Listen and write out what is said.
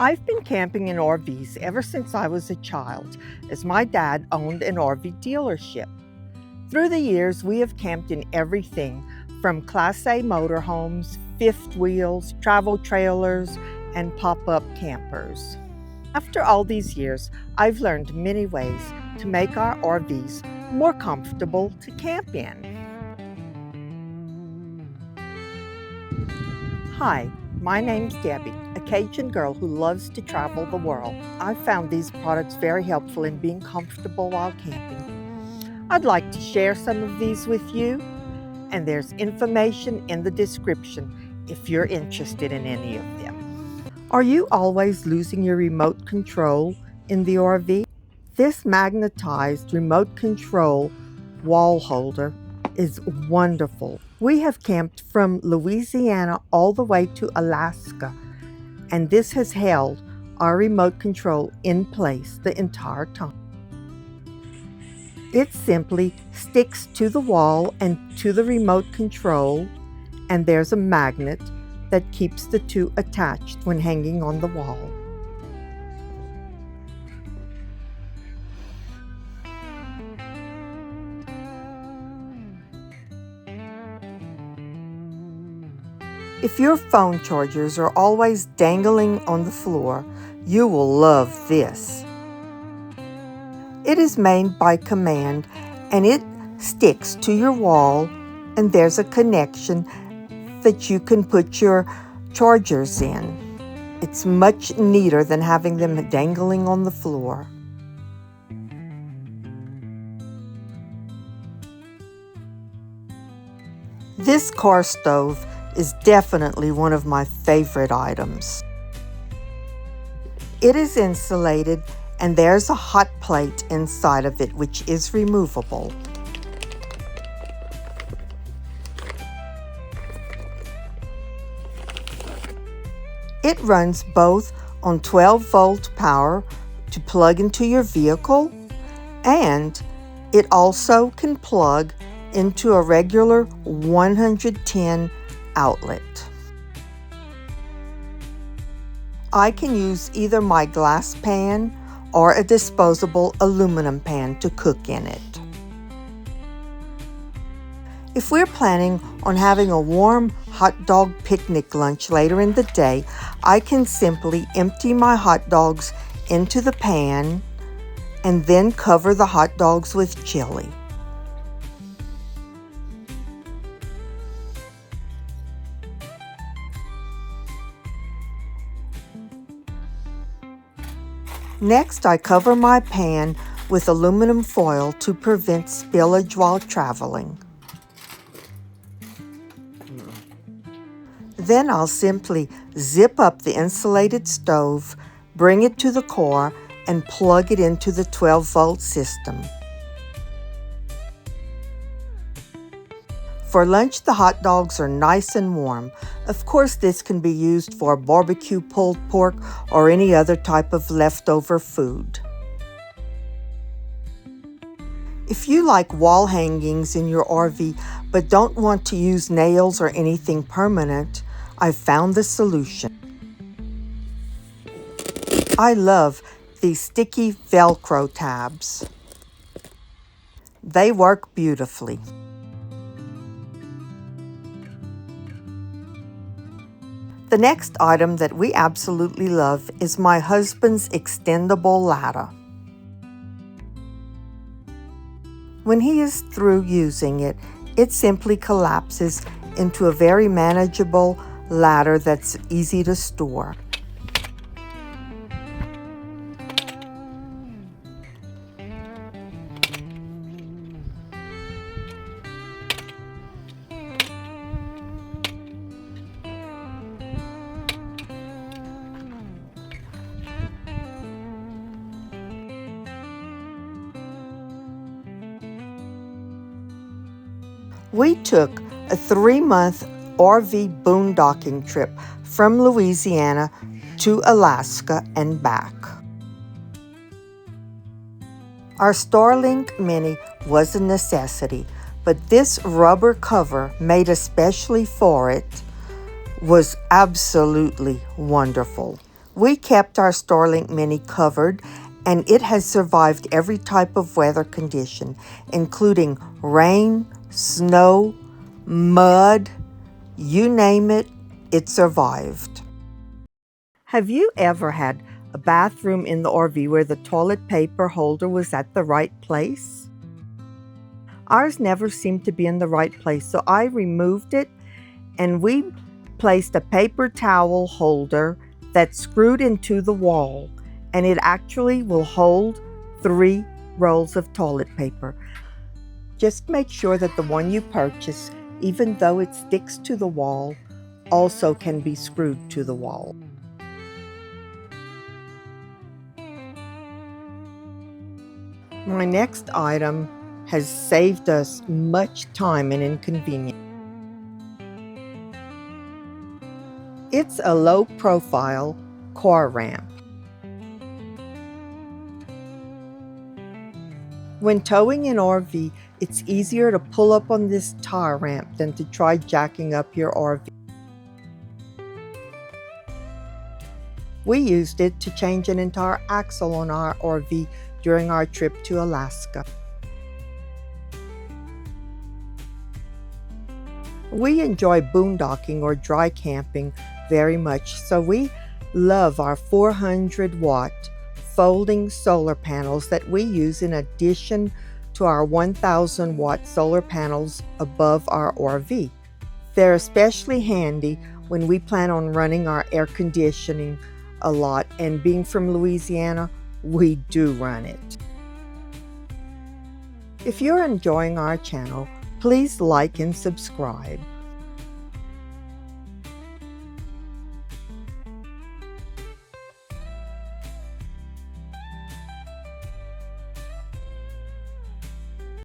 I've been camping in RVs ever since I was a child, as my dad owned an RV dealership. Through the years, we have camped in everything from Class A motorhomes, fifth wheels, travel trailers, and pop-up campers. After all these years, I've learned many ways to make our RVs more comfortable to camp in. Hi, my name's Debbie, a Cajun girl who loves to travel the world. I've found these products very helpful in being comfortable while camping. I'd like to share some of these with you, and there's information in the description if you're interested in any of them. Are you always losing your remote control in the RV? This magnetized remote control wall holder is wonderful. We have camped from Louisiana all the way to Alaska, and this has held our remote control in place the entire time. It simply sticks to the wall and to the remote control, and there's a magnet that keeps the two attached when hanging on the wall. If your phone chargers are always dangling on the floor, you will love this. It is made by command, and it sticks to your wall, and there's a connection that you can put your chargers in. It's much neater than having them dangling on the floor. This car stove is definitely one of my favorite items. It is insulated, and there's a hot plate inside of it which is removable. It runs both on 12-volt power to plug into your vehicle, and it also can plug into a regular 110 outlet. I can use either my glass pan or a disposable aluminum pan to cook in it. If we're planning on having a warm hot dog picnic lunch later in the day, I can simply empty my hot dogs into the pan and then cover the hot dogs with chili. Next, I cover my pan with aluminum foil to prevent spillage while traveling. Then I'll simply zip up the insulated stove, bring it to the core, and plug it into the 12-volt system. For lunch, the hot dogs are nice and warm. Of course, this can be used for barbecue pulled pork or any other type of leftover food. If you like wall hangings in your RV but don't want to use nails or anything permanent, I've found the solution. I love these sticky Velcro tabs. They work beautifully. The next item that we absolutely love is my husband's extendable ladder. When he is through using it, it simply collapses into a very manageable ladder that's easy to store. We took a 3-month RV boondocking trip from Louisiana to Alaska and back. Our Starlink Mini was a necessity, but this rubber cover made especially for it was absolutely wonderful. We kept our Starlink Mini covered, and it has survived every type of weather condition, including rain, snow, mud, you name it, it survived. Have you ever had a bathroom in the RV where the toilet paper holder was at the right place? Ours never seemed to be in the right place, so I removed it and we placed a paper towel holder that's screwed into the wall, and it actually will hold 3 rolls of toilet paper. Just make sure that the one you purchase, even though it sticks to the wall, also can be screwed to the wall. My next item has saved us much time and inconvenience. It's a low-profile car ramp. When towing an RV, it's easier to pull up on this tire ramp than to try jacking up your RV. We used it to change an entire axle on our RV during our trip to Alaska. We enjoy boondocking or dry camping very much, so we love our 400-watt folding solar panels that we use in addition to our 1,000-watt solar panels above our RV. They're especially handy when we plan on running our air conditioning a lot, and being from Louisiana, we do run it. If you're enjoying our channel, please like and subscribe.